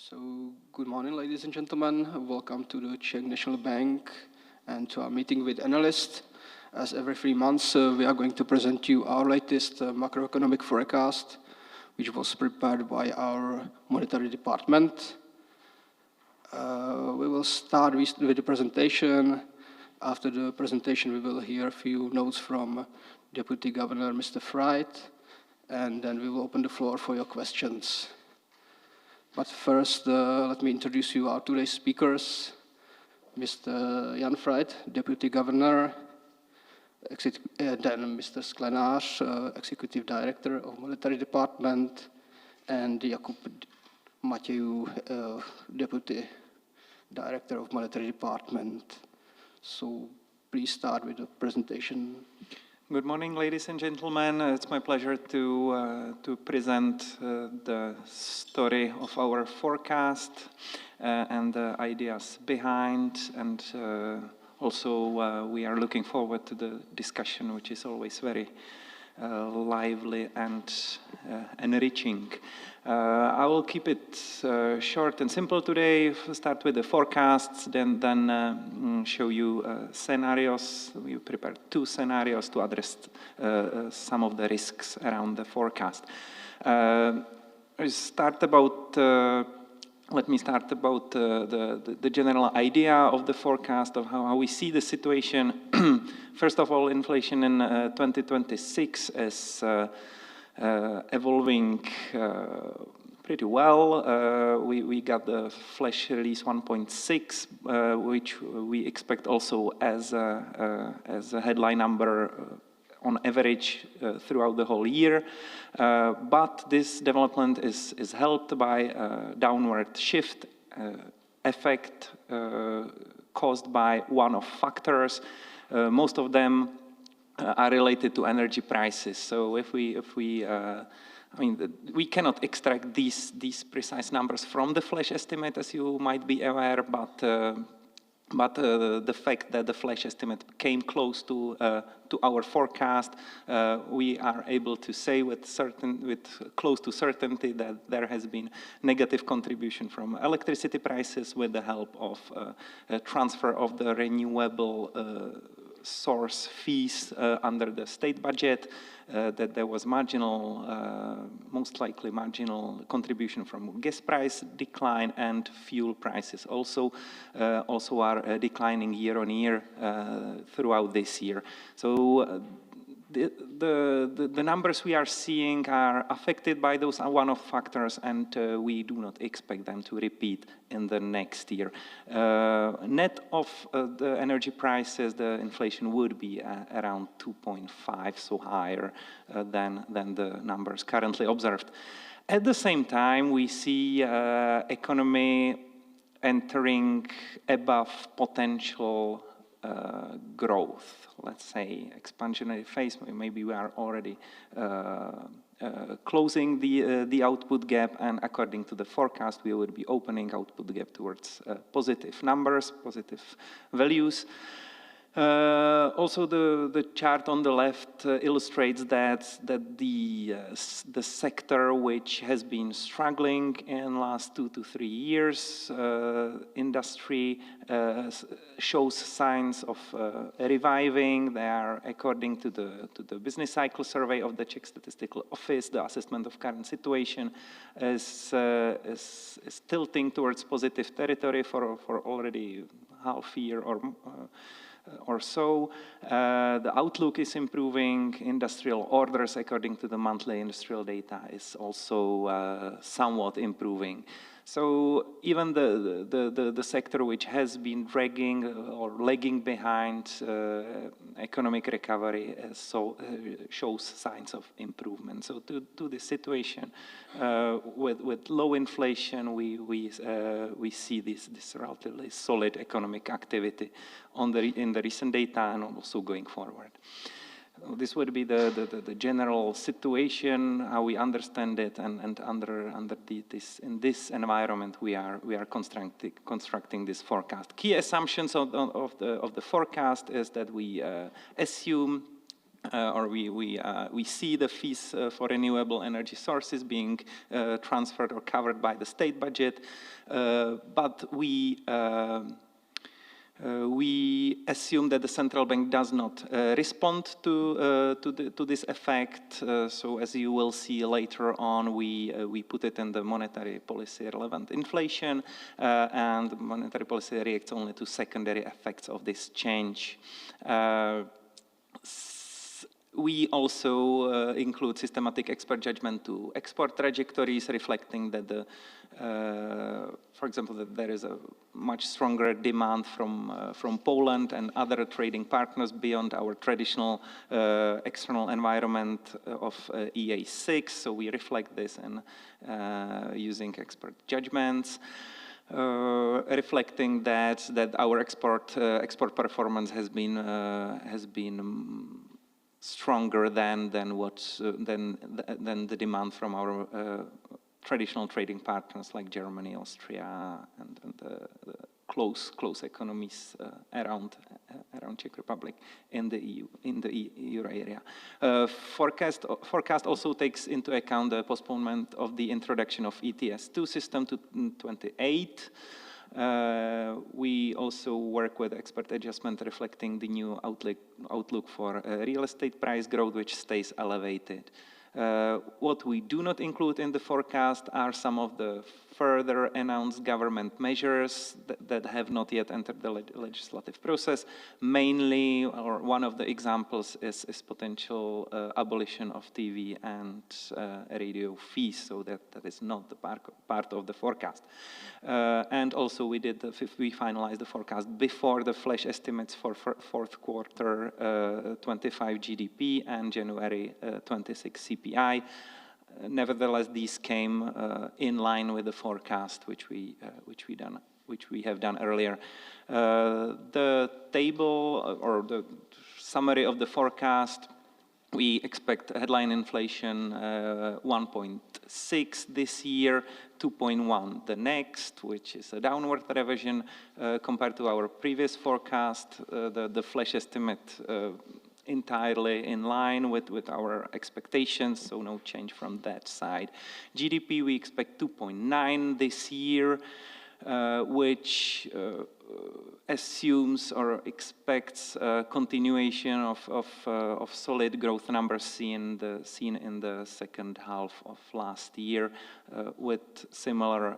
So, good morning, ladies and gentlemen. Welcome to the Czech National Bank and to our meeting with analysts. As every 3 months, we are going to present you our latest macroeconomic forecast, which was prepared by our monetary department. We will start with the presentation. After the presentation, we will hear a few notes from Deputy Governor Mr. Frait, and then we will open the floor for your questions. But first, let me introduce you our today's speakers. Mr. Jan Fraita, Deputy Governor, then Mr. Sklenář, Executive Director of Monetary Department, and Jakub Matějů, Deputy Director of Monetary Department. So please start with the presentation. Good morning, ladies and gentlemen. It's my pleasure to present the story of our forecast and the ideas behind, and also we are looking forward to the discussion, which is always very lively and enriching. I will keep it short and simple today. Start with the forecasts, then show you scenarios. We prepared 2 scenarios to address some of the risks around the forecast. Let me start about the general idea of the forecast, of how we see the situation. First of all, inflation in 2026 is evolving pretty well. We got the flash release 1.6, which we expect also as a headline number on average through the whole year. But this development is helped by a downward shift effect caused by one-off factors. Most of them are related to energy prices. So we cannot extract these precise numbers from the flash estimate, as you might be aware, but the fact that the flash estimate came close to our forecast, we are able to say with close to certainty that there has been negative contribution from electricity prices with the help of transfer of the renewable source fees under the state budget, that there was most likely marginal contribution from gas price decline, and fuel prices also are declining year on year throughout this year. So the numbers we are seeing are affected by those one-off factors, and we do not expect them to repeat in the next year. Net of the energy prices, the inflation would be around 2.5, so higher than the numbers currently observed. At the same time, we see economy entering above potential growth, let's say expansionary phase. Maybe we are already closing the output gap, and according to the forecast, we would be opening output gap towards positive numbers, positive values. Also, the chart on the left illustrates that the sector which has been struggling in the last 2 to 3 years, industry, shows signs of reviving. They are, according to the business cycle survey of the Czech Statistical Office, the assessment of current situation is tilting towards positive territory for already half year or so. The outlook is improving. Industrial orders, according to the monthly industrial data, is also somewhat improving. So even the sector which has been dragging or lagging behind economic recovery shows signs of improvement. So to the situation with low inflation, we see this relatively solid economic activity in the recent data and also going forward. This would be the general situation, how we understand it, and in this environment we are constructing this forecast. Key assumptions of the forecast is that we assume or we see the fees for renewable energy sources being transferred or covered by the state budget, but we assume that the central bank does not respond to this effect. So as you will see later on, we put it in the monetary policy relevant inflation, and monetary policy reacts only to secondary effects of this change. We also include systematic expert judgment to export trajectories, reflecting that for example, that there is a much stronger demand from Poland and other trading partners beyond our traditional external environment of EA6. So we reflect this in using expert judgments. Reflecting that our export performance has been stronger than the demand from our traditional trading partners like Germany, Austria, and the close economies around Czech Republic in the euro area. Forecast also takes into account the postponement of the introduction of ETS2 system to 28. We also work with expert adjustment reflecting the new outlook for real estate price growth, which stays elevated. What we do not include in the forecast are some of the further announced government measures that have not yet entered the legislative process. Mainly, or one of the examples is potential abolition of TV and radio fees, so that is not the part of the forecast. And also we finalized the forecast before the flash estimates for fourth quarter 25 GDP and January 26 CPI. Nevertheless, these came in line with the forecast which we have done earlier. The table or the summary of the forecast. We expect headline inflation 1.6 this year, 2.1 the next, which is a downward revision compared to our previous forecast. The flash estimate entirely in line with our expectations, so no change from that side. GDP, we expect 2.9 this year, which assumes or expects continuation of solid growth numbers seen in the second half of last year, with similar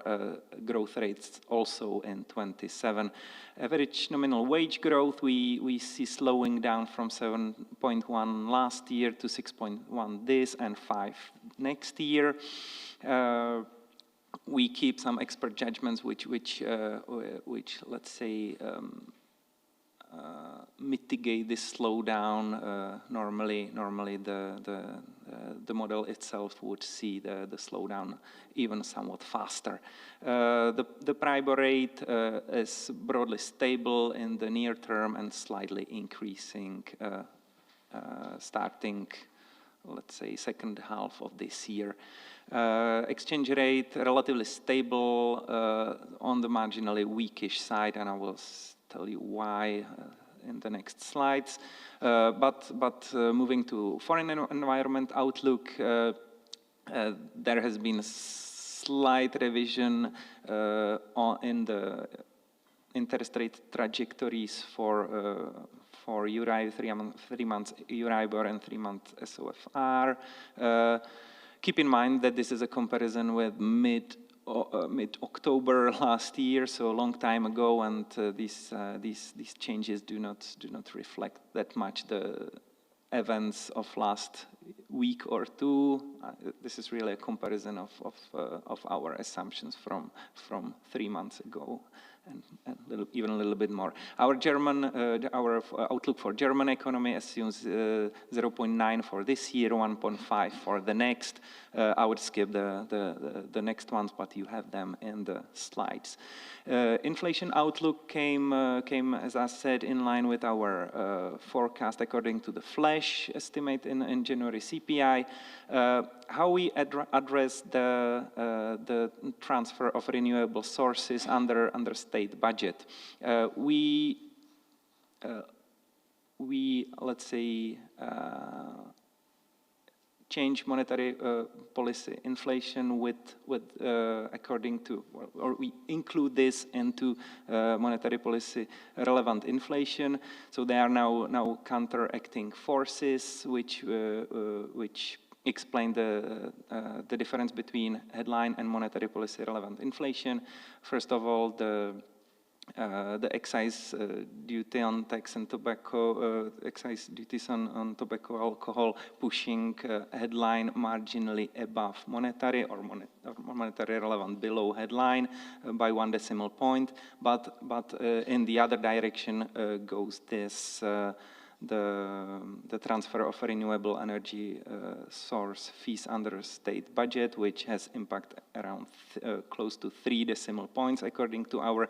growth rates also in 27. Average nominal wage growth we see slowing down from 7.1 last year to 6.1 this and 5 next year. We keep some expert judgments which let's say mitigate this slowdown. Normally the model itself would see the slowdown even somewhat faster. The PRIBOR rate is broadly stable in the near term and slightly increasing starting, let's say, second half of this year. Exchange rate relatively stable on the marginally weakish side, and I will tell you why in the next slides. But moving to foreign environment outlook, there has been a slight revision in the interest rate trajectories for Euribor, 3 months Euribor and 3 month SOFR. Keep in mind that this is a comparison with mid-October last year, so a long time ago, and these changes do not reflect that much the events of last week or two. This is really a comparison of our assumptions from 3 months ago. And even a little bit more. Our outlook for German economy assumes 0.9 for this year, 1.5 for the next. I would skip the next ones, but you have them in the slides. Inflation outlook came, as I said, in line with our forecast according to the flash estimate in January CPI. How we address the transfer of renewable sources under state budget. We we, let's say, change monetary policy inflation with according to, or we include this into monetary policy relevant inflation. So they are now counteracting forces which explain the difference between headline and monetary policy relevant inflation. First of all, the excise duty on tax and tobacco, excise duties on tobacco, alcohol, pushing headline marginally above monetary or monetary relevant below headline by 1 decimal point. But in the other direction goes this the transfer of renewable energy source fees under state budget, which has impact around close to 3 decimal points according to our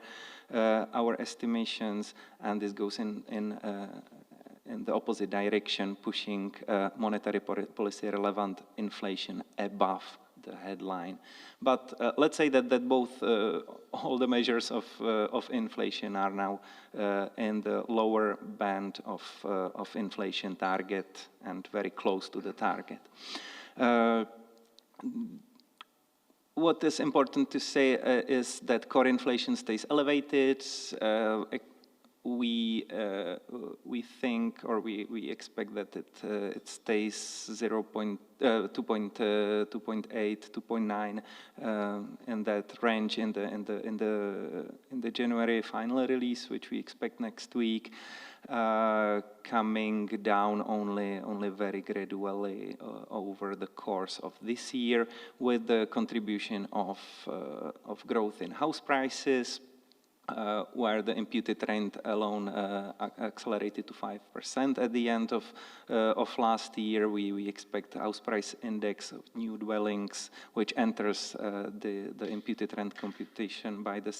estimations, and this goes in the opposite direction, pushing monetary policy relevant inflation above the headline. But let's say that both all the measures of inflation are now in the lower band of inflation target and very close to the target. What is important to say is that core inflation stays elevated. We think, or we expect that it stays 2.8, 2.9 in that range in the January final release, which we expect next week, coming down only very gradually over the course of this year, with the contribution of growth in house prices. Where the imputed trend alone accelerated to 5% at the end of last year. We expect house price index of new dwellings, which enters the imputed trend computation by the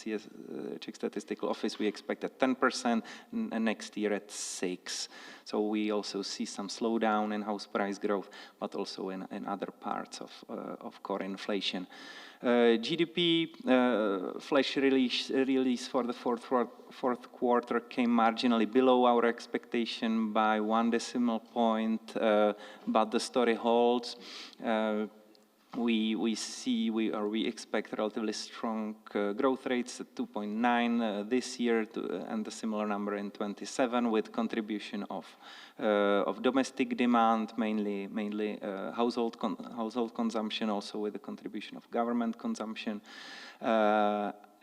Czech Statistical Office. We expect at 10%, and next year at 6%. So we also see some slowdown in house price growth, but also in other parts of core inflation. GDP flash release for the fourth quarter came marginally below our expectation by 1 decimal point, but the story holds. We expect relatively strong growth rates at 2.9 this year, and a similar number in 27, with contribution of domestic demand, mainly household consumption, also with the contribution of government consumption.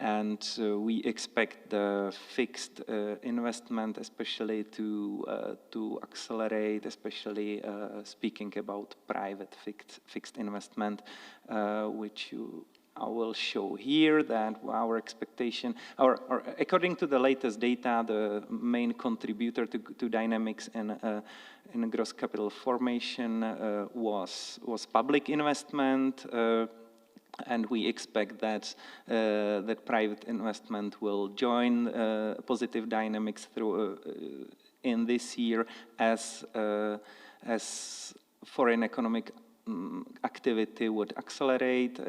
And we expect the fixed investment especially to accelerate, especially speaking about private fixed investment, which I will show here that our expectation, or according to the latest data, the main contributor to dynamics in gross capital formation was public investment. And we expect that private investment will join positive dynamics through in this year as foreign economic activity would accelerate.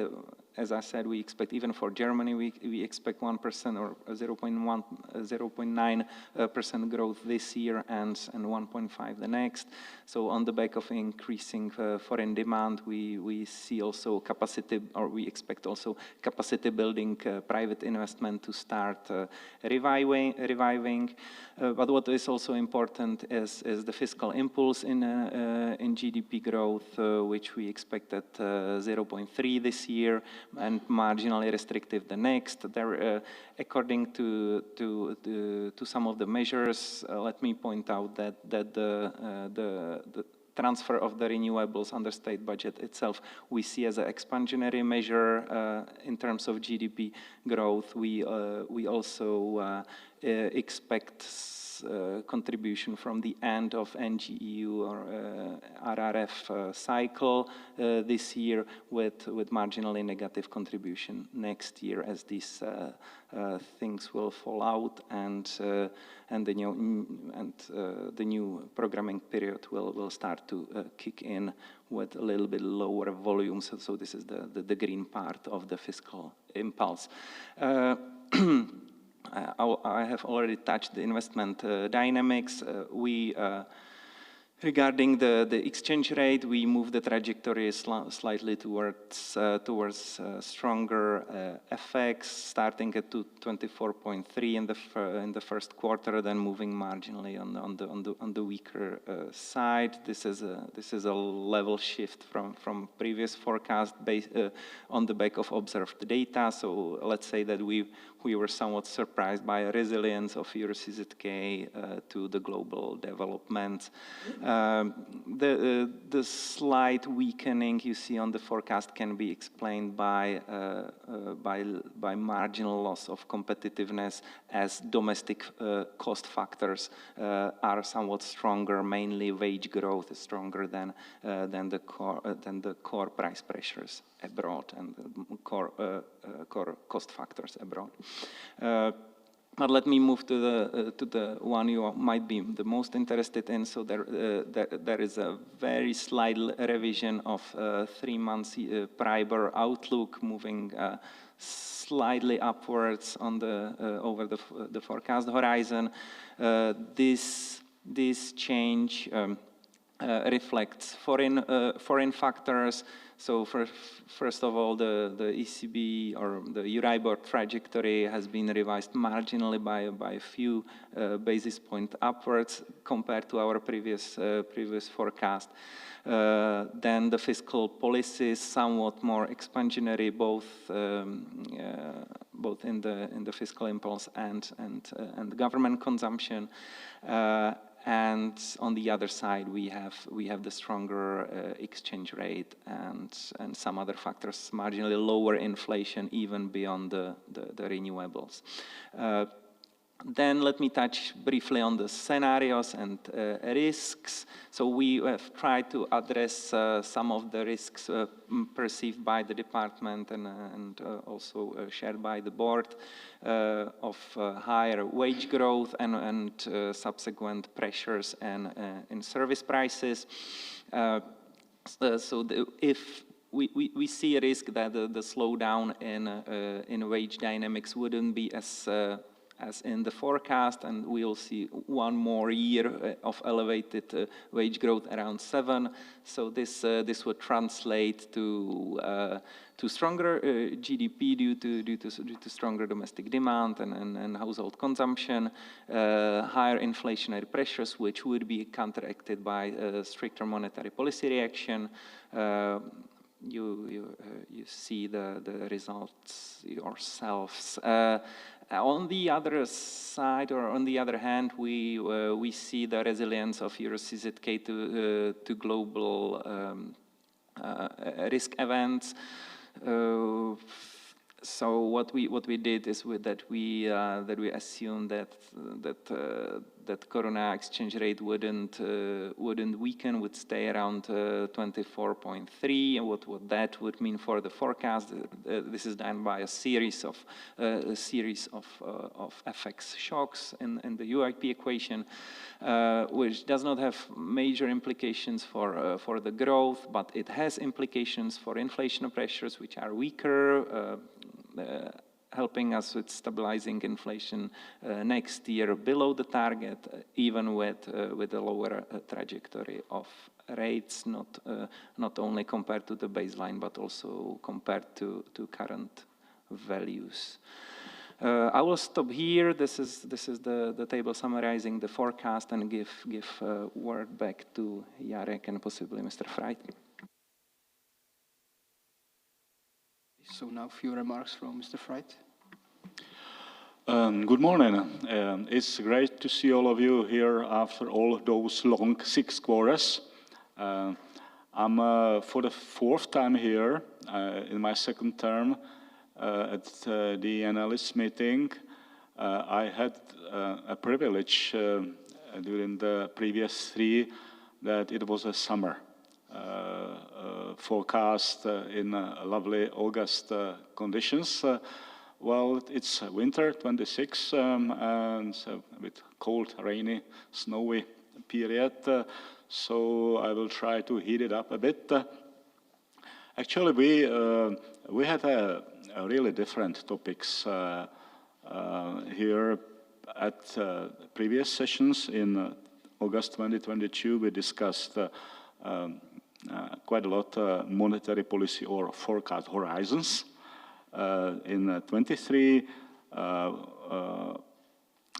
As I said, we expect even for Germany, we expect 1% or 0.9% growth this year and 1.5% the next. So on the back of increasing foreign demand, we see also capacity, or we expect also capacity building private investment to start reviving. But what is also important is the fiscal impulse in GDP growth, which we expect at 0.3 this year and marginally restrictive the next. There, according to some of the measures, let me point out that the transfer of the renewables under state budget itself we see as an expansionary measure in terms of GDP growth. We also expect contribution from the end of NGEU or RRF cycle this year, with marginally negative contribution next year as these things will fall out, and the new programming period will start to kick in with a little bit lower volumes. So this is the green part of the fiscal impulse. I have already touched the investment dynamics. Regarding the exchange rate, we move the trajectory slightly towards stronger FX, starting at 24.3 in the first quarter, then moving marginally on the weaker side. This is a level shift from previous forecast based on the back of observed data. So let's say that we were somewhat surprised by a resilience of EUR-CZK to the global development. The slight weakening you see on the forecast can be explained by marginal loss of competitiveness, as domestic cost factors are somewhat stronger. Mainly wage growth is stronger than the core price pressures abroad and the core cost factors abroad. But let me move to the one you might be the most interested in. So there is a very slight revision of 3 months PRIBOR outlook, moving slightly upwards on over the forecast horizon. This change reflects foreign factors. So first of all, the ECB or the Euribor trajectory has been revised marginally by a few basis points upwards compared to our previous forecast. Then the fiscal policy is somewhat more expansionary, both in the fiscal impulse and government consumption. And on the other side, we have the stronger exchange rate and some other factors, marginally lower inflation even beyond the renewables. Then let me touch briefly on the scenarios and risks. So we have tried to address some of the risks perceived by the department and also shared by the board of higher wage growth and subsequent pressures in service prices. If we see a risk that the slowdown in wage dynamics wouldn't be as in the forecast, and we will see one more year of elevated wage growth around 7%. So this would translate to stronger GDP due to stronger domestic demand and household consumption, higher inflationary pressures, which would be counteracted by stricter monetary policy reaction. You see the results yourselves. On the other side, or on the other hand, we see the resilience of EUR-CZK to global risk events. So what we did is that we assumed that Corona exchange rate wouldn't weaken, would stay around 24.3, and what that would mean for the forecast. This is done by a series of FX shocks in the UIP equation, which does not have major implications for the growth, but it has implications for inflation pressures, which are weaker, helping us with stabilizing inflation next year below the target, even with a lower trajectory of rates, not only compared to the baseline, but also compared to current values. I will stop here. This is the table summarizing the forecast, and give word back to Jarek and possibly Mr. Frait. So now a few remarks from Mr. Frait. Good morning. It's great to see all of you here after all those long 6 quarters. I'm for the 4th time here in my 2nd term at the analyst meeting. I had a privilege during the previous 3 that it was a summer. Forecast in lovely August conditions. Well, it's winter 26 and a bit cold, rainy, snowy period. So I will try to heat it up a bit. Actually, we had a really different topics Here at previous sessions in August 2022, we discussed quite a lot monetary policy or forecast horizons. In 23,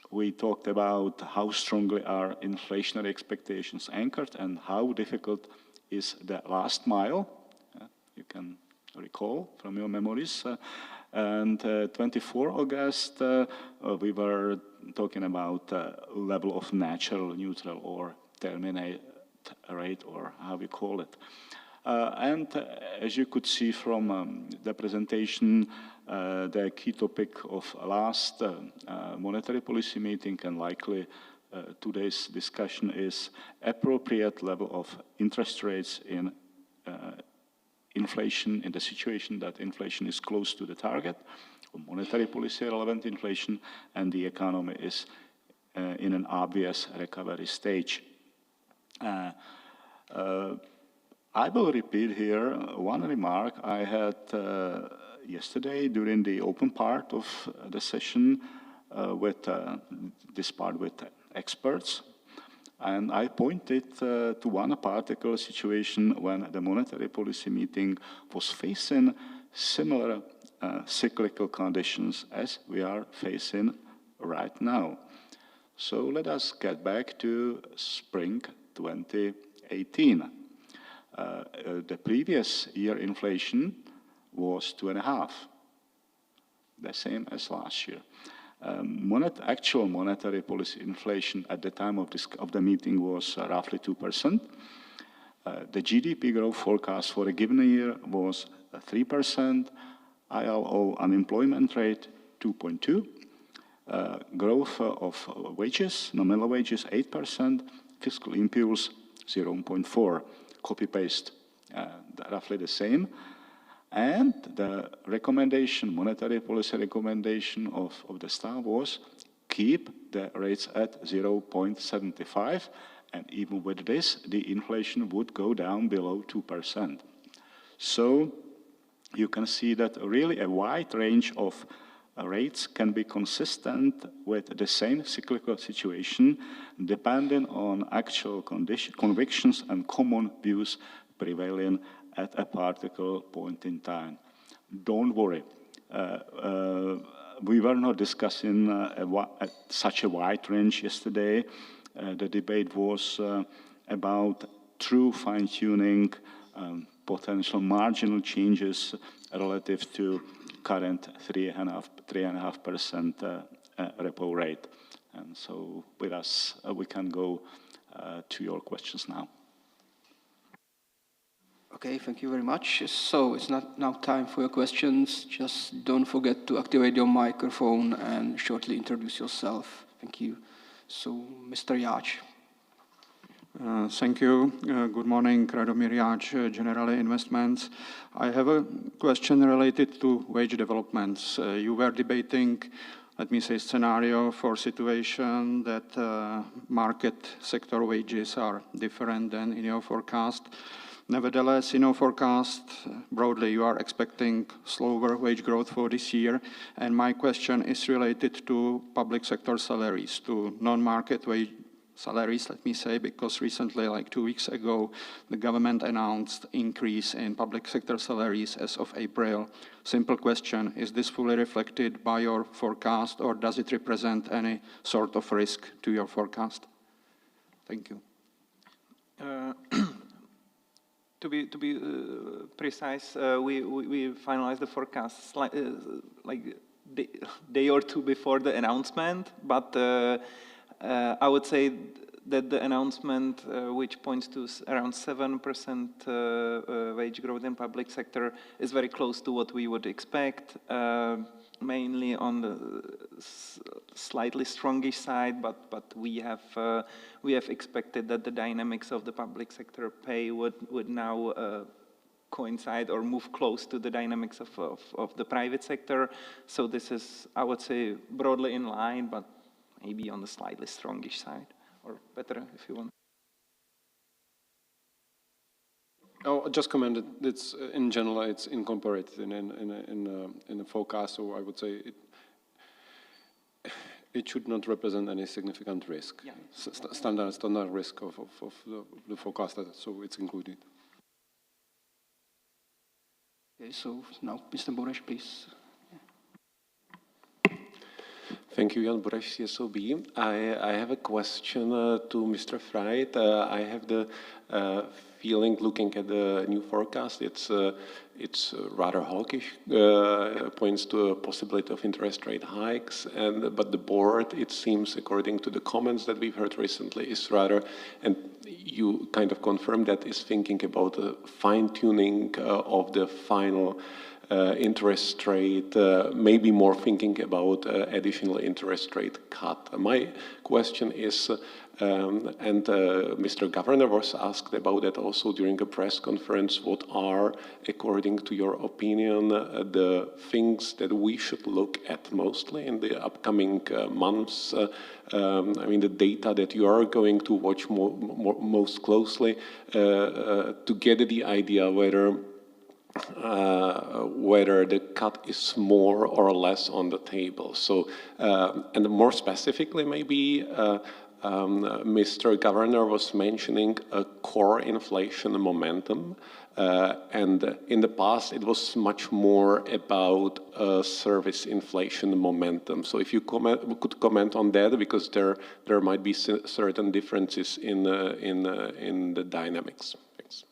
we talked about how strongly are inflationary expectations anchored and how difficult is the last mile. You can recall from your memories. And 24 August, we were talking about level of natural neutral or terminate rate, or how we call it. And as you could see from the presentation, the key topic of last monetary policy meeting and likely today's discussion is appropriate level of interest rates in inflation, in the situation that inflation is close to the target, monetary policy relevant inflation, and the economy is in an obvious recovery stage. I will repeat here one remark I had yesterday during the open part of the session with this part with experts. And I pointed to one particular situation when the monetary policy meeting was facing similar cyclical conditions as we are facing right now. So let us get back to spring 2018. The previous year inflation was 2.5%, the same as last year. Actual monetary policy inflation at the time of the meeting was roughly 2%. The GDP growth forecast for a given year was 3%, ILO unemployment rate 2.2%, growth of wages, nominal wages 8%, fiscal impulse 0.4%, copy-paste roughly the same. And the recommendation, monetary policy recommendation of the staff was keep the rates at 0.75, and even with this, the inflation would go down below 2%. So you can see that really a wide range of rates can be consistent with the same cyclical situation, depending on actual convictions and common views prevailing at a particular point in time. Don't worry. We were not discussing such a wide range yesterday. The debate was about true fine-tuning, potential marginal changes relative to current 3.5% repo rate. And so with us, we can go to your questions now. Okay, thank you very much. So it's now time for your questions. Just don't forget to activate your microphone and shortly introduce yourself. Thank you. So, Mr. Jáč. Thank you. Good morning, Radomir Jáč, Generali Investments. I have a question related to wage developments. You were debating, let me say, scenario for situation that market sector wages are different than in your forecast. Nevertheless, in your forecast, broadly, you are expecting slower wage growth for this year. And my question is related to public sector salaries, to non-market wage salaries, let me say, because recently, like 2 weeks ago, the government announced increase in public sector salaries as of April. Simple question, is this fully reflected by your forecast, or does it represent any sort of risk to your forecast? Thank you. To be precise, we finalized the forecast like day or two before the announcement, but I would say that the announcement, which points to around 7% wage growth in public sector, is very close to what we would expect, mainly on the slightly strongish side, but we have expected that the dynamics of the public sector pay would now coincide or move close to the dynamics of the private sector. So this is, I would say, broadly in line, but maybe on the slightly strongish side, or better if you want. Oh, just commented. It's in general, it's incorporated in the forecast. So I would say it should not represent any significant risk. Yeah. Standard risk of the forecast, so it's included. Okay, so now Mr. Boreš, please. Thank you, Jan Boreš, CSOB. I have a question to Mr. Frait. I have the feeling, looking at the new forecast, it's rather hawkish, points to a possibility of interest rate hikes, but the board, it seems, according to the comments that we've heard recently, is rather, and you kind of confirmed that, is thinking about a fine-tuning of the final interest rate, maybe more thinking about additional interest rate cut. My question is, and Mr. Governor was asked about that also during a press conference, what are, according to your opinion, the things that we should look at mostly in the upcoming months? I mean, the data that you are going to watch most closely to get the idea whether the cut is more or less on the table. So, and more specifically, maybe Mr. Governor was mentioning a core inflation momentum, and in the past it was much more about service inflation momentum. So if you could comment on that, because there might be certain differences in the dynamics. Thanks.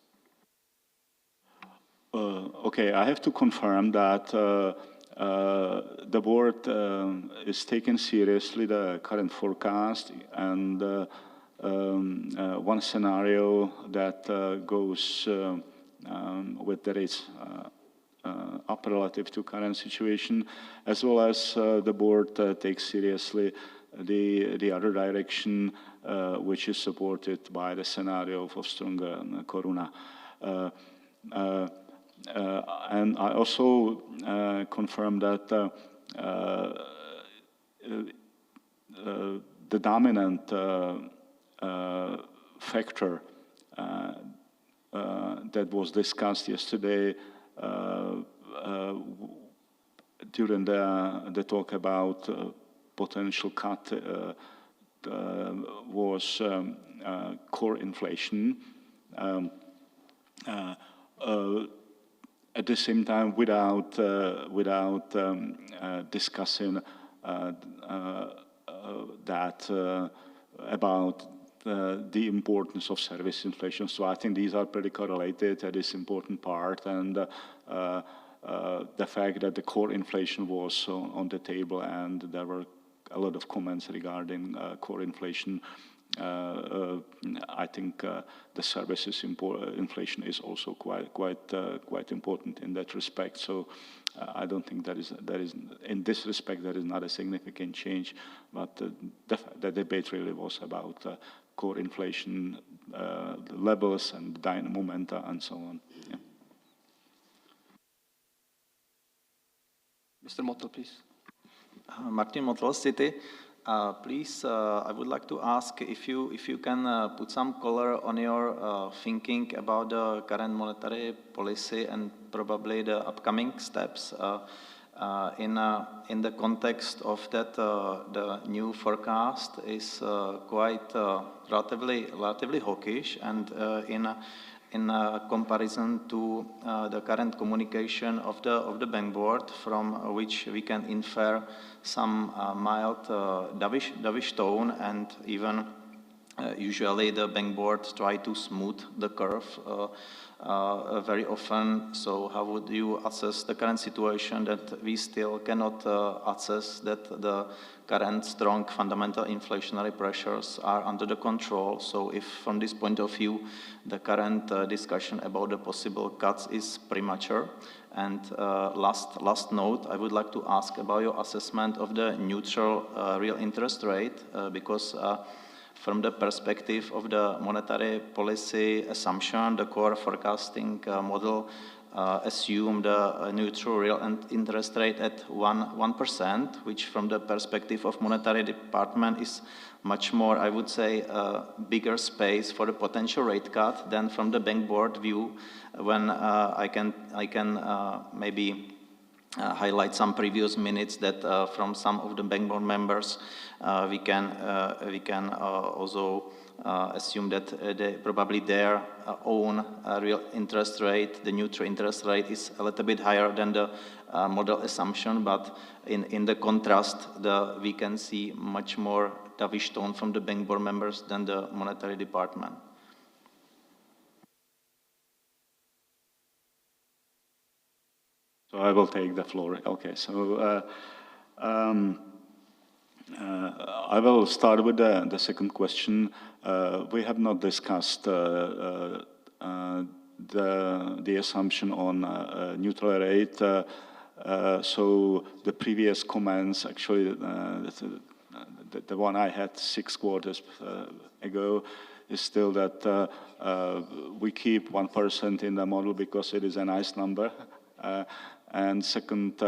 Okay, I have to confirm that the board is taking seriously the current forecast, and one scenario that goes with the rates up relative to current situation, as well as the board takes seriously the other direction, which is supported by the scenario of stronger koruna. And I also confirm that the dominant factor that was discussed yesterday during the talk about potential cut was core inflation. At the same time, without discussing that about the importance of service inflation. So I think these are pretty correlated at this important part, and the fact that the core inflation was on the table, and there were a lot of comments regarding core inflation. I think the services inflation is also quite important in that respect. So I don't think that is in this respect there is not a significant change, but the debate really was about core inflation levels and momenta and so on. Yeah. Mr. Mottl, please. Martin Mottl, City. Please, I would like to ask if you can put some color on your thinking about the current monetary policy and probably the upcoming steps in the context of that the new forecast is quite relatively hawkish, and in comparison to the current communication of the bank board, from which we can infer some mild dovish tone, and even usually the bank board try to smooth the curve very often. So how would you assess the current situation that we still cannot assess that the current strong fundamental inflationary pressures are under the control? So if from this point of view the current discussion about the possible cuts is premature. And last note, I would like to ask about your assessment of the neutral real interest rate, because from the perspective of the monetary policy assumption, the core forecasting model assumed a neutral real interest rate at 1%, which from the perspective of monetary department is much more, I would say, bigger space for the potential rate cut than from the bank board view, when I can maybe highlight some previous minutes that from some of the bank board members we can also assume that probably their own real interest rate, the neutral interest rate, is a little bit higher than the model assumption, but in the contrast, we can see much more dovish tone from the bank board members than the monetary department. So I will take the floor. Okay, so I will start with the second question. We have not discussed the assumption on neutral rate. So the previous comments, actually, the one I had 6 quarters ago, is still that we keep 1% in the model because it is a nice number. And second,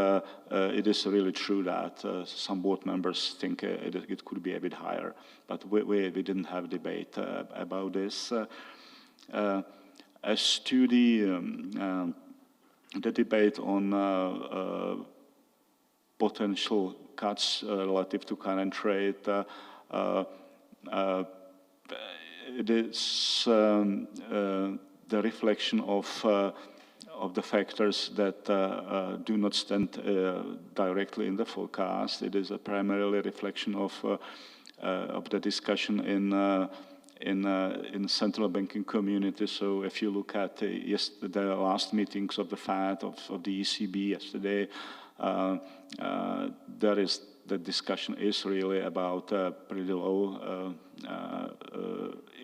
it is really true that some board members think it could be a bit higher, but we didn't have debate about this. As to the debate on potential cuts relative to current rate, it is the reflection of the factors that do not stand directly in the forecast. It is a primarily reflection of the discussion in central banking community. So if you look at the last meetings of the Fed, of the ECB yesterday, the discussion is really about pretty low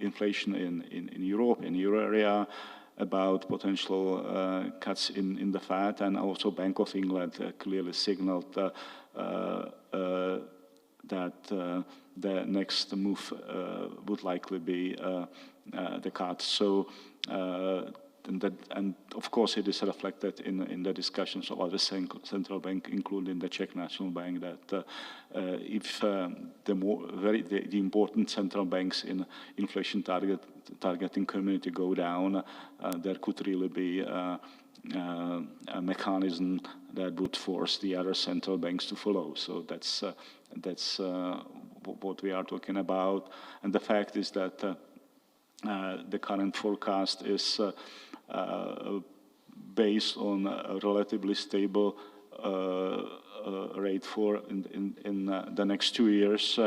inflation in Europe, in Euro area, about potential cuts in the Fed, and also Bank of England clearly signaled that the next move would likely be the cut. So, and of course it is reflected in the discussions of other central bank, including the Czech National Bank, that if the important central banks in inflation targeting community go down, there could really be a mechanism that would force the other central banks to follow. So that's what we are talking about. And the fact is that the current forecast is based on a relatively stable rate for in the next 2 years,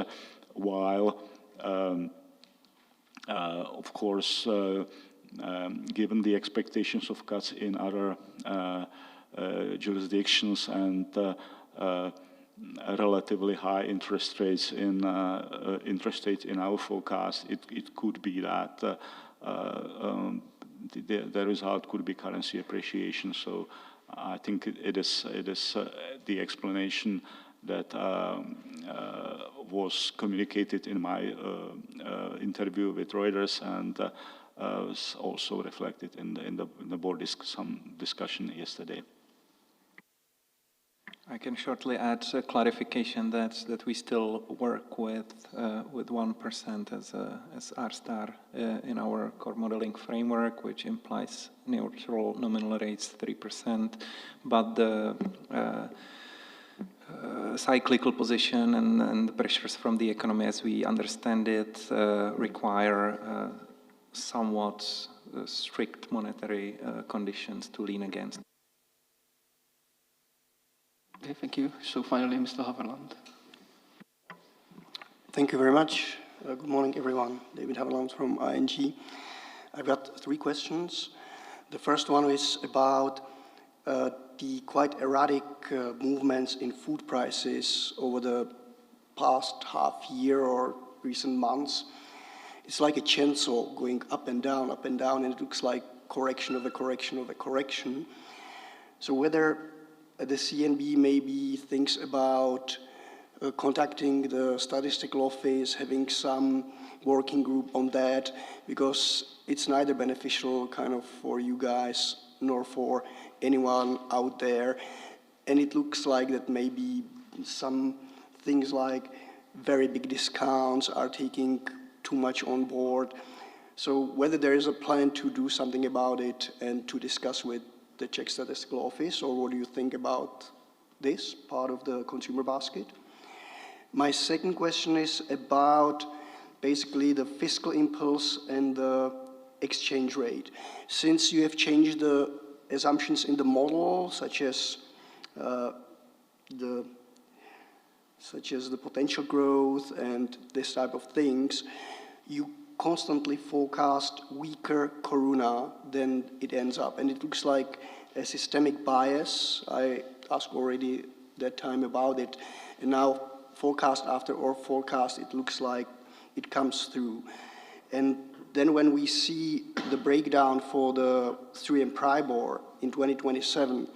while of course, given the expectations of cuts in other jurisdictions and relatively high interest rates in our forecast, it could be that the result could be currency appreciation. So I think it is the explanation that was communicated in my interview with Reuters, and was also reflected in the board some discussion yesterday. I can shortly add a clarification that we still work with 1% as R-star in our core modeling framework, which implies neutral nominal rates 3%, but the cyclical position and the pressures from the economy as we understand it require somewhat strict monetary conditions to lean against. Okay, thank you. So finally, Mr. Haverland. Thank you very much. Good morning, everyone. David Haverland from ING. I've got 3 questions. The first one is about the quite erratic movements in food prices over the past half year or recent months. It's like a chainsaw going up and down, and it looks like correction of a correction of a correction. So whether the CNB maybe thinks about contacting the statistical office, having some working group on that, because it's neither beneficial kind of for you guys nor for anyone out there. And it looks like that maybe some things like very big discounts are taking too much on board. So whether there is a plan to do something about it and to discuss with the Czech Statistical Office, or what do you think about this part of the consumer basket? My second question is about basically the fiscal impulse and the exchange rate. Since you have changed the assumptions in the model, such as the potential growth and this type of things, you constantly forecast weaker corona than it ends up. And it looks like a systemic bias. I asked already that time about it. And now forecast after or forecast, it looks like it comes through. And then when we see the breakdown for the 3M Pribor in 2027,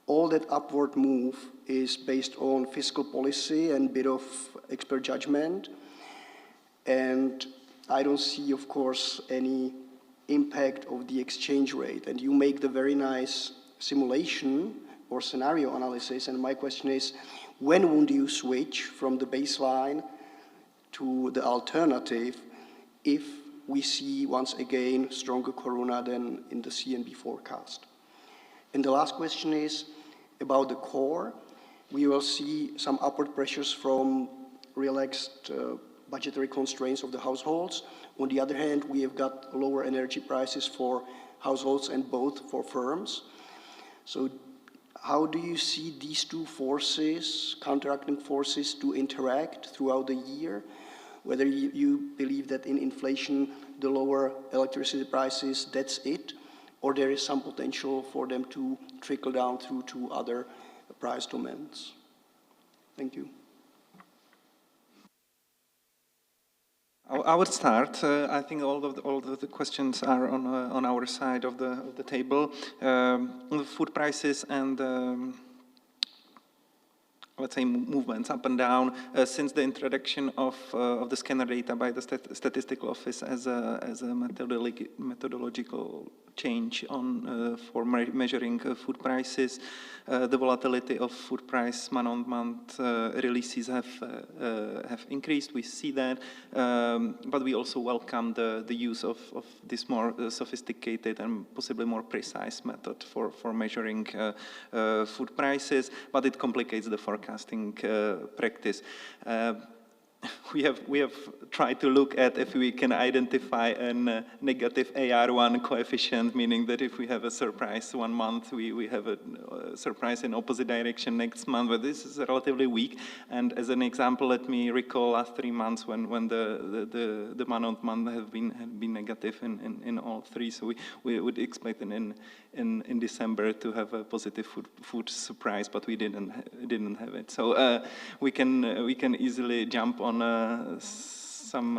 all that upward move is based on fiscal policy and bit of expert judgment. And I don't see, of course, any impact of the exchange rate. And you make the very nice simulation or scenario analysis. And my question is, when would you switch from the baseline to the alternative if we see once again stronger corona than in the CNB forecast? And the last question is about the core. We will see some upward pressures from relaxed budgetary constraints of the households. On the other hand, we have got lower energy prices for households and both for firms. So how do you see these two forces, counteracting forces, to interact throughout the year? Whether you believe that in inflation, the lower electricity prices, that's it, or there is some potential for them to trickle down through to other price domains? Thank you. I would start. I think all of the questions are on our side of the table. The food prices and let's say movements up and down since the introduction of the scanner data by the statistical office as a methodological change on for measuring food prices. The volatility of food price month-on-month releases have increased. We see that, but we also welcome the use of this more sophisticated and possibly more precise method for measuring food prices. But it complicates the forecasting practice. We have tried to look at if we can identify a negative AR1 coefficient, meaning that if we have a surprise one month, we have a surprise in opposite direction next month, but this is relatively weak. And as an example, let me recall last 3 months when the month-on-month have been negative in all three. So we would expect in December to have a positive food surprise, but we didn't have it. So we can easily jump on some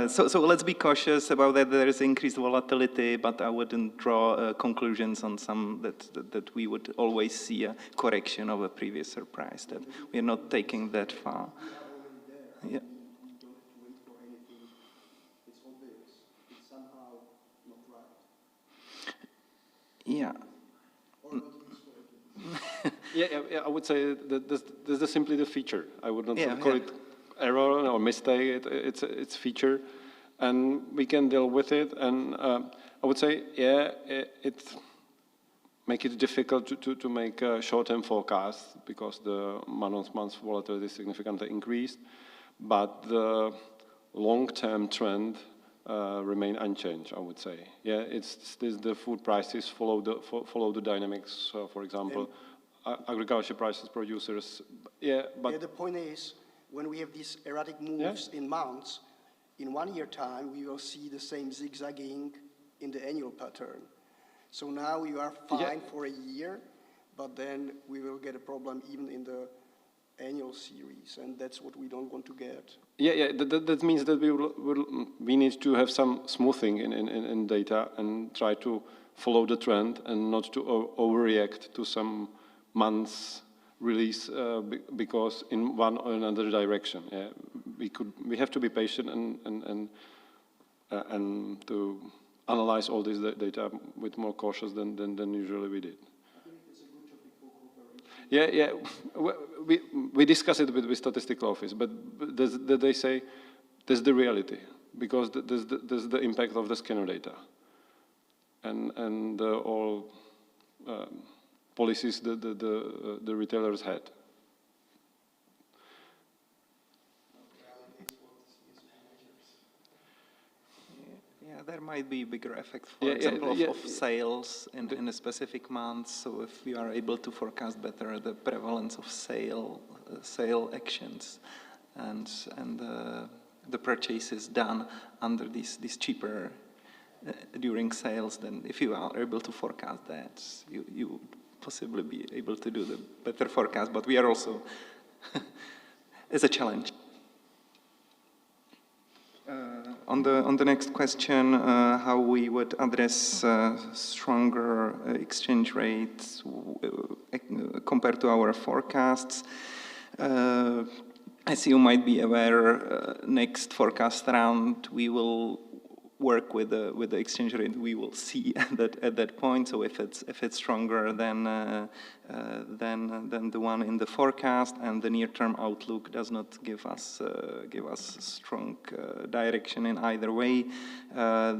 so let's be cautious about that. There is increased volatility, but I wouldn't draw conclusions on some that we would always see a correction of a previous surprise, that we are not taking that far. Yeah. Yeah. Yeah, I would say that this is simply the feature. I would not call it error or mistake. It's feature, and we can deal with it. And I would say, it make it difficult to make a short-term forecast because the month-on-month volatility is significantly increased, but the long-term trend remain unchanged, I would say. Yeah, it's the food prices follow the dynamics. For example, agriculture prices, producers. But the point is, when we have these erratic moves in months, in 1 year time, we will see the same zigzagging in the annual pattern. So now you are fine for a year, but then we will get a problem even in the annual series, and that's what we don't want to get. That means that we need to have some smoothing in data and try to follow the trend and not to overreact to some months release because in one or another direction. We have to be patient and to analyze all this data with more cautious than usually we did. We discuss it with statistical office, but they say there's the reality because there's the impact of the scanner data, and all policies the retailers had. Yeah, there might be bigger effect, for example, of sales in a specific month. So if we are able to forecast better the prevalence of sale actions and the purchases done under these cheaper during sales, then if you are able to forecast that, you would possibly be able to do the better forecast. But we are also it's a challenge. On the next question, how we would address stronger exchange rates compared to our forecasts. As you might be aware, next forecast round we will work with the exchange rate we will see at that point. So if it's stronger than the one in the forecast, and the near-term outlook does not give us strong direction in either way,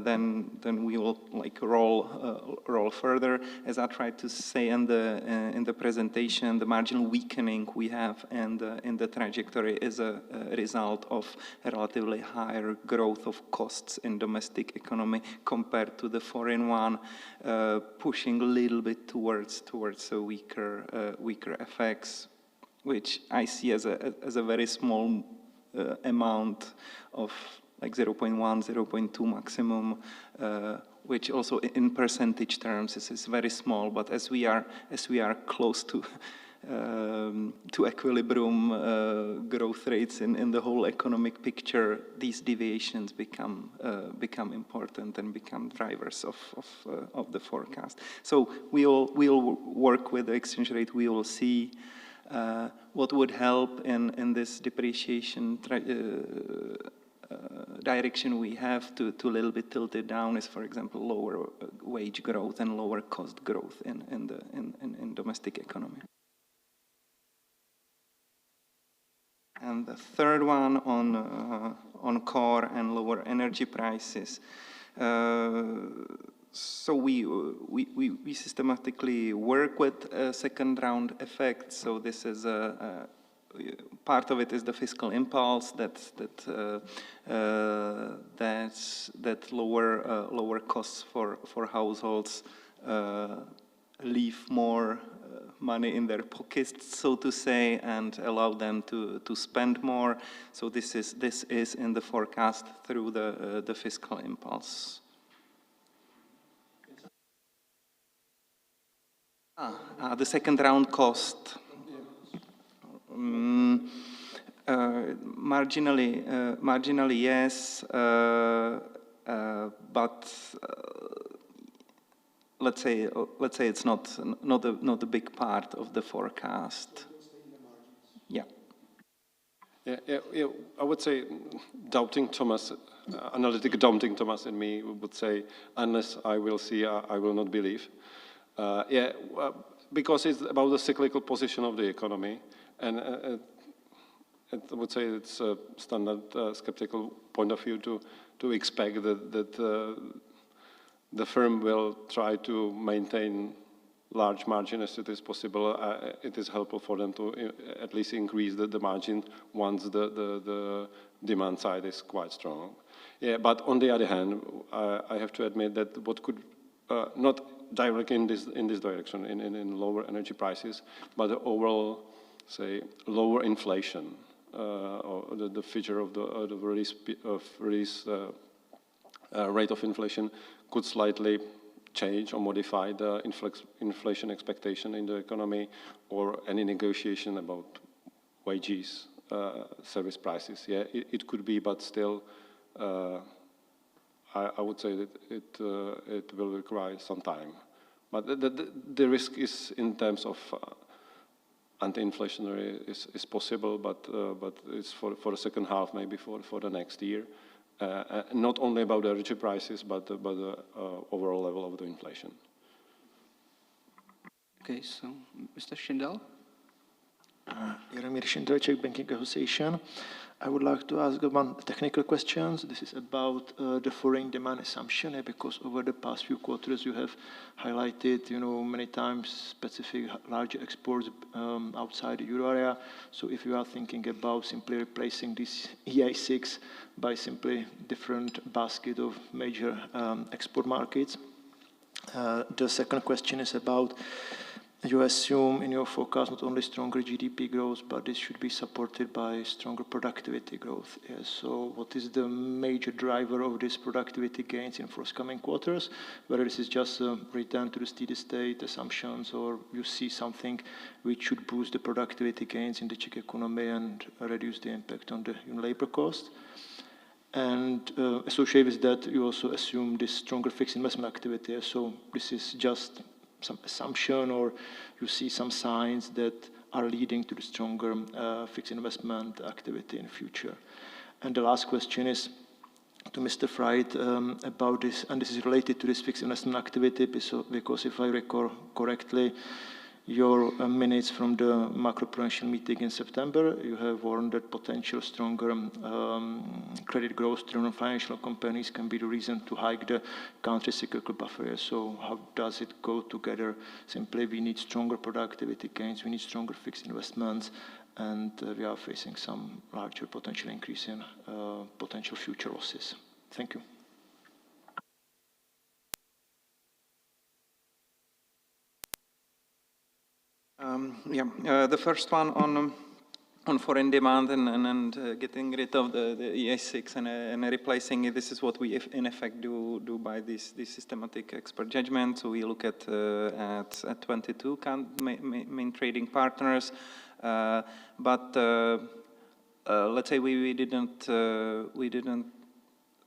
then we will roll further. As I tried to say in the presentation, the marginal weakening we have in the trajectory is a result of a relatively higher growth of costs in domestic economy compared to the foreign one, pushing a little bit towards a weaker FX, which I see as a very small amount of like 0.1, 0.2 maximum, which also in percentage terms is very small. But as we are close to equilibrium growth rates in the whole economic picture, these deviations become important and become drivers of the forecast. So we'll work with the exchange rate. We will see what would help in this depreciation direction we have to a little bit tilt it down is, for example, lower wage growth and lower cost growth in domestic economy. And the third one on core and lower energy prices. So we systematically work with second round effects. So this is part of it is the fiscal impulse that lower costs for households leave more money in their pockets, so to say, and allow them to spend more. So this is in the forecast through the fiscal impulse. The second round cost. Marginally yes, but let's say it's not a big part of the forecast. Yeah. I would say doubting Thomas, analytic doubting Thomas in me would say, unless I will see, I will not believe. Because it's about the cyclical position of the economy, and I would say it's a standard skeptical point of view to expect that the firm will try to maintain large margin as it is possible. It is helpful for them to at least increase the margin once the demand side is quite strong. Yeah, but on the other hand, I have to admit that what could not directly in this direction, in lower energy prices, but the overall, say, lower inflation, or the feature of the release rate of inflation could slightly change or modify the inflation expectation in the economy, or any negotiation about wages, service prices. Yeah, it could be, but still, I would say that it will require some time. But the risk is in terms of anti-inflationary is possible, but it's for the second half, maybe for the next year. Not only about the energy prices, but the overall level of the inflation. Okay, so Mr. Schindel? Jaromír Šindel, Czech Banking Association. I would like to ask one technical questions. This is about the foreign demand assumption, because over the past few quarters you have highlighted, many times specific larger exports outside the euro area. So if you are thinking about simply replacing this EA6 by simply different basket of major export markets. The second question is about, you assume in your forecast not only stronger GDP growth, but this should be supported by stronger productivity growth. Yes. So what is the major driver of this productivity gains in forthcoming quarters? Whether this is just a return to the steady state assumptions, or you see something which should boost the productivity gains in the Czech economy and reduce the impact on the labor cost? And associated with that, you also assume this stronger fixed investment activity. So this is just some assumption, or you see some signs that are leading to the stronger fixed investment activity in the future. And the last question is to Mr. Frait about this, and this is related to this fixed investment activity, because if I recall correctly, your minutes from the macroprudential meeting in September, you have warned that potential stronger credit growth driven financial companies can be the reason to hike the counter-cyclical buffer. So how does it go together? Simply we need stronger productivity gains, we need stronger fixed investments, and we are facing some larger potential increase in potential future losses. Thank you. The first one on foreign demand and getting rid of the EA6 and replacing it. This is what we in effect do by this systematic expert judgment. So we look at 22 main trading partners, but let's say we didn't.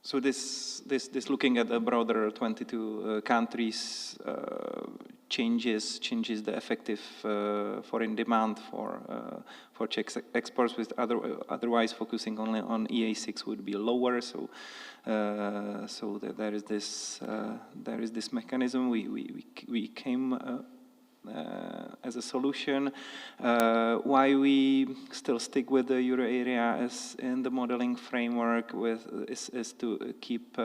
So this looking at the broader 22 countries changes the effective foreign demand for Czech exports, with otherwise focusing only on EA6 would be lower. So there is this mechanism we came as a solution. Why we still stick with the euro area as in the modeling framework is to keep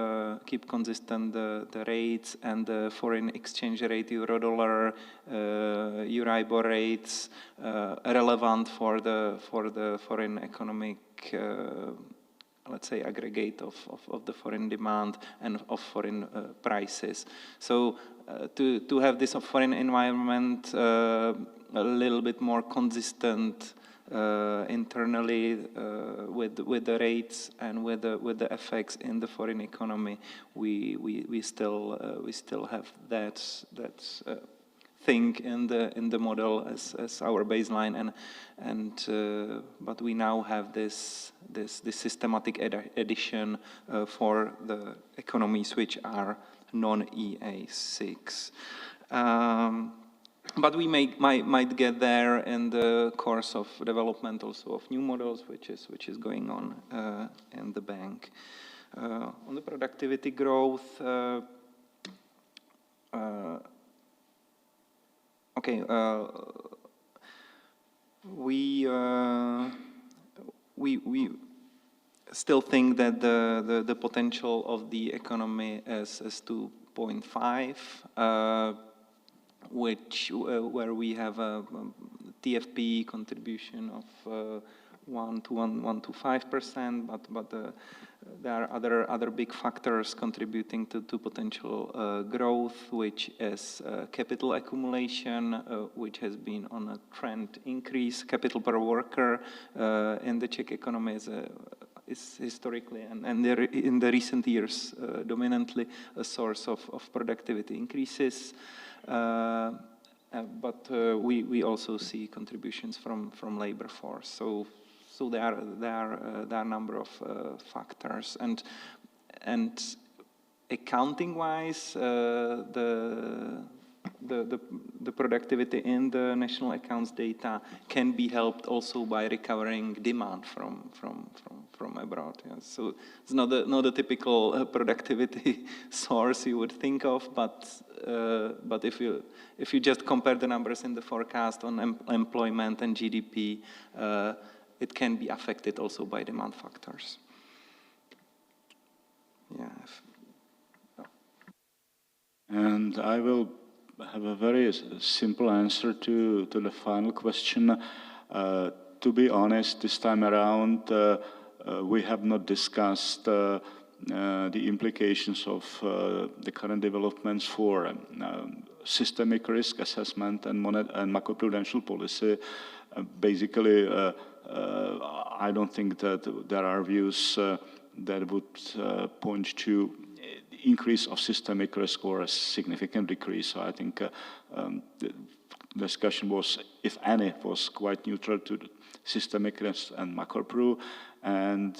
consistent the rates and the foreign exchange rate, euro-dollar, Euribor rates relevant for the foreign economic let's say aggregate of the foreign demand and of foreign prices. So to have this foreign environment a little bit more consistent internally with the rates and with the effects in the foreign economy, we still have that thing in the model as our baseline, but we now have this systematic addition for the economies which are non-EA6. But we might get there in the course of development also of new models, which is going on in the bank. On the productivity growth, okay, we still think that the potential of the economy is 2.5, where we have a TFP contribution of 1 to 5%, but there are other big factors contributing to potential growth, which is capital accumulation, which has been on a trend increase. Capital per worker in the Czech economy is historically and in the recent years dominantly a source of productivity increases. But we also see contributions from labor force. So there are a number of factors, and accounting wise, the productivity in the national accounts data can be helped also by recovering demand from from abroad. Yeah. So it's not a typical productivity source you would think of, but if you just compare the numbers in the forecast on employment and GDP, it can be affected also by demand factors. Yeah. And I will have a very simple answer to the final question. To be honest, this time around, we have not discussed the implications of the current developments for systemic risk assessment and macroprudential policy. Basically, I don't think that there are views that would point to increase of systemic risk or a significant decrease. So I think the discussion was, if any, was quite neutral to the systemic risk and macro-pro, and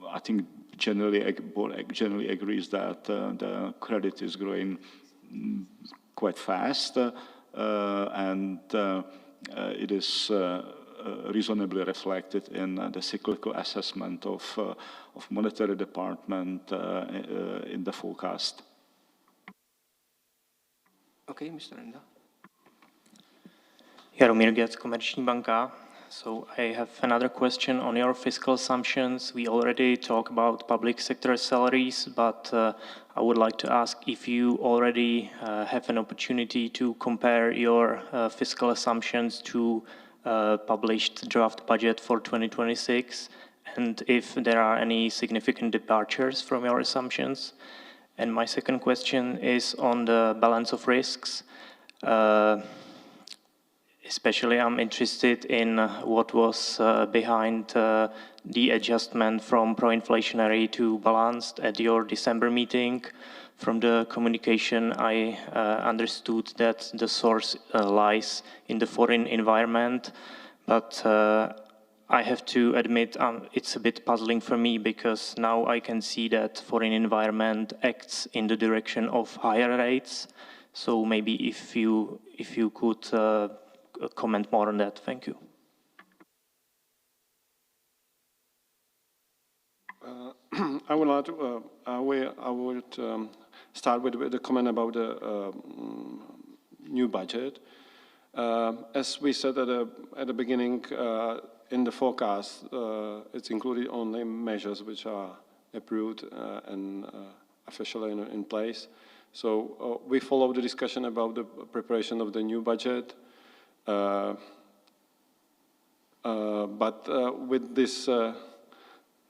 I think generally agrees that the credit is growing quite fast, and it is reasonably reflected in the cyclical assessment of monetary department in the forecast. Okay, Mr. Enda. Jaromír Gec, Komerční banka. So I have another question on your fiscal assumptions. We already talked about public sector salaries, but I would like to ask if you already have an opportunity to compare your fiscal assumptions to published draft budget for 2026, and if there are any significant departures from your assumptions. And my second question is on the balance of risks. Especially I'm interested in what was behind the adjustment from pro-inflationary to balanced at your December meeting. From the communication, I understood that the source lies in the foreign environment, but I have to admit it's a bit puzzling for me, because now I can see that foreign environment acts in the direction of higher rates. So maybe if you could comment more on that. Thank you. I would start with the comment about the new budget. As we said at the beginning, in the forecast, it's included only measures which are approved and officially in place. So we follow the discussion about the preparation of the new budget. But with this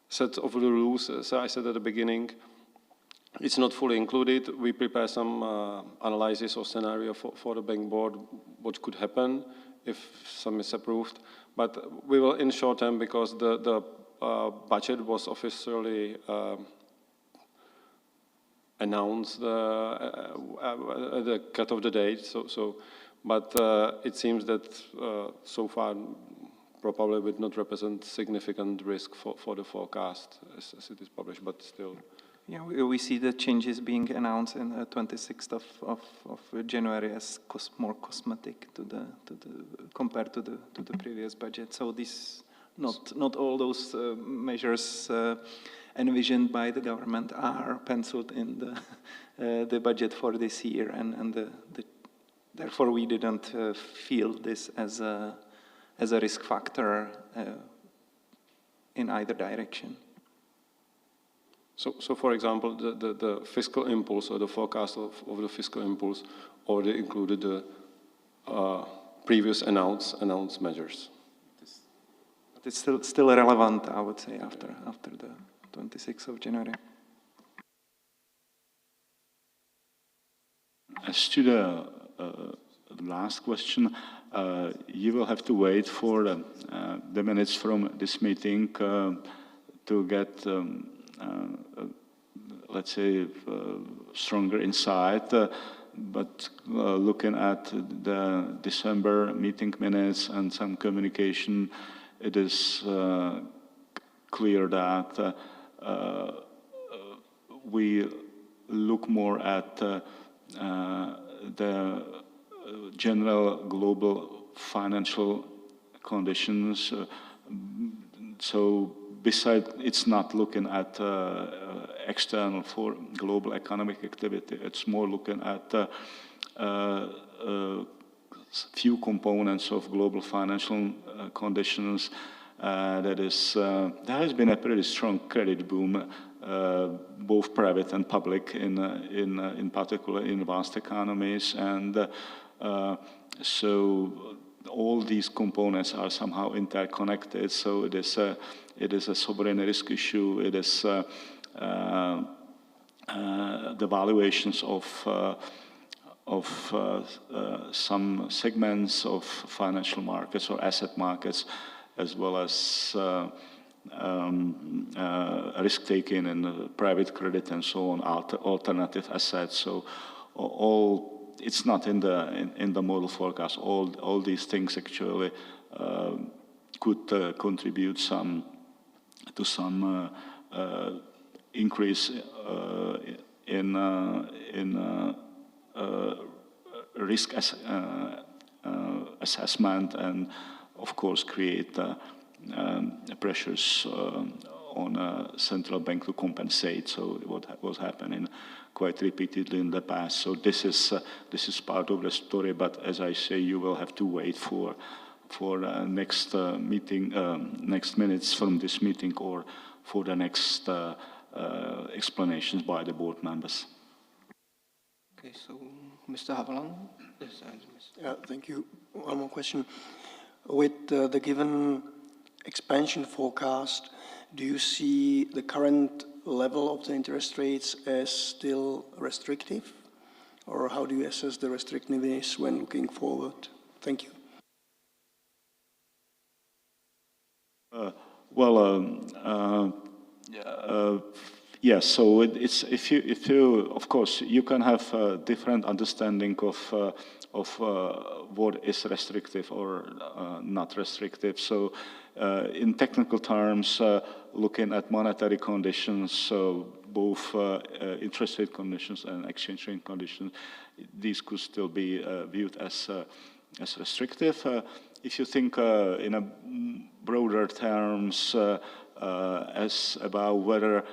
set of the rules, as I said at the beginning, it's not fully included. We prepare some analysis or scenario for the bank board, what could happen if some is approved. But we will, in short term, because the budget was officially announced at the cut of the date. But it seems that so far probably would not represent significant risk for the forecast as it is published, but still. Yeah, we see the changes being announced in the 26th of January as more cosmetic compared to the previous budget. So this not all those measures envisioned by the government are penciled in the budget for this year, and therefore we didn't feel this as a risk factor in either direction. So for example, the fiscal impulse or the forecast of the fiscal impulse already included the previous announced measures. But it's still relevant, I would say, after the 26th of January. As to the last question, you will have to wait for the minutes from this meeting to get, let's say, stronger insight. But looking at the December meeting minutes and some communication, it is clear that we look more at the general global financial conditions. So besides, it's not looking at external for global economic activity. It's more looking at few components of global financial conditions. There has been a pretty strong credit boom, both private and public, in particular in vast economies, and so all these components are somehow interconnected. So it is a sovereign risk issue. It is the valuations of some segments of financial markets or asset markets, as well as risk-taking in private credit and so on, alternative assets. So it's not in the model forecast. All these things actually could contribute to some increase in risk assessment, and of course create pressures on a central bank to compensate. So what was happening quite repeatedly in the past. So this is part of the story. But as I say, you will have to wait for next meeting, next minutes from this meeting, or for the next explanations by the board members. Okay, so Mr. Haviland. Yes, thank you. One more question. With the given expansion forecast, do you see the current level of the interest rates as still restrictive? Or how do you assess the restrictiveness when looking forward? Thank you. Yes, so it's if you of course you can have a different understanding of what is restrictive or not restrictive. So in technical terms, looking at monetary conditions, so both interest rate conditions and exchange rate conditions, these could still be viewed as restrictive. If you think in a broader terms as about whether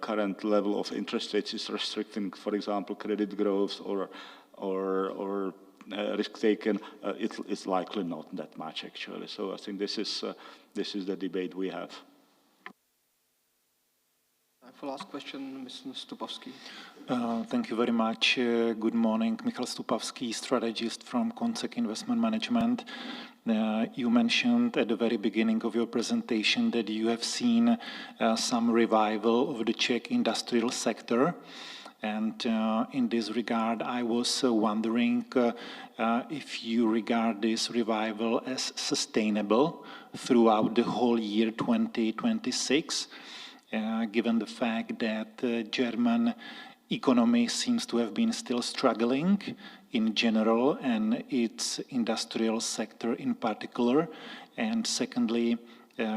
current level of interest rates is restricting, for example, credit growth or risk taken, it's likely not that much actually. So I think this is the debate we have. For last question, Mr. Stupovsky. Thank you very much. Good morning, Michal Stupovsky, strategist from Konsek Investment Management. You mentioned at the very beginning of your presentation that you have seen some revival of the Czech industrial sector. And in this regard, I was wondering if you regard this revival as sustainable throughout the whole year 2026, given the fact that the German economy seems to have been still struggling in general and its industrial sector in particular. And secondly,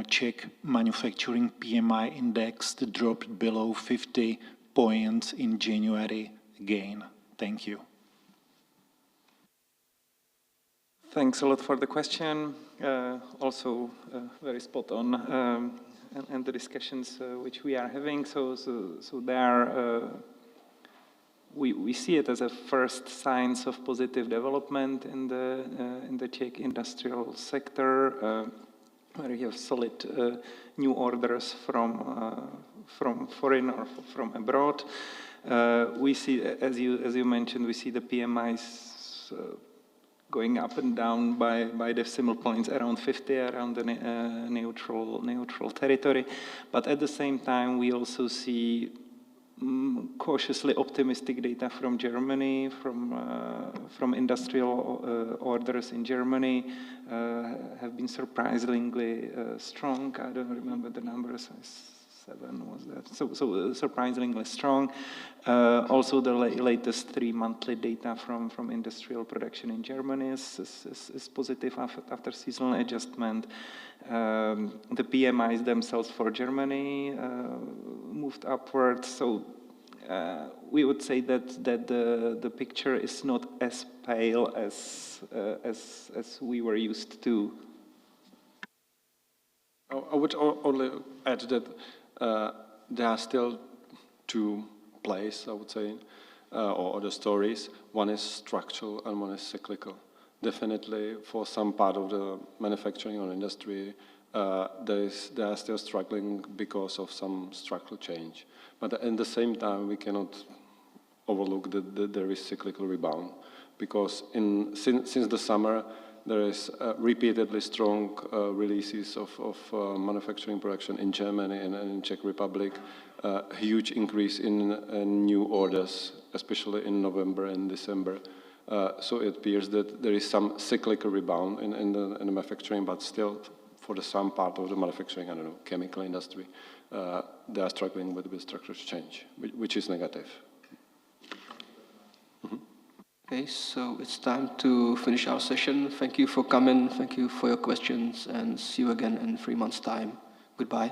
Czech manufacturing PMI index dropped below 50 points in January again. Thank you. Thanks a lot for the question. Also very spot on, and the discussions which we are having. So there we see it as a first signs of positive development in the Czech industrial sector, where you have solid new orders from foreign or from abroad. We see, as you mentioned, we see the PMIs going up and down by decimal points around 50, around the neutral territory. But at the same time, we also see cautiously optimistic data from Germany, from industrial orders in Germany have been surprisingly strong. I don't remember the numbers. 7 was that? So surprisingly strong. Also, the latest 3 monthly data from industrial production in Germany is positive after seasonal adjustment. The PMIs themselves for Germany moved upwards. So we would say that the picture is not as pale as we were used to. I would only add that there are still two plays, I would say, or the stories. One is structural and one is cyclical. Definitely for some part of the manufacturing or industry, they are still struggling because of some structural change. But at the same time, we cannot overlook that there is cyclical rebound, because since the summer, there is repeatedly strong releases of manufacturing production in Germany and in Czech Republic, a huge increase in new orders, especially in November and December. So it appears that there is some cyclical rebound in the manufacturing, but still for some part of the manufacturing, I don't know, chemical industry, they are struggling with structural change, which is negative. Okay, so it's time to finish our session. Thank you for coming, thank you for your questions, and see you again in 3 months' time. Goodbye.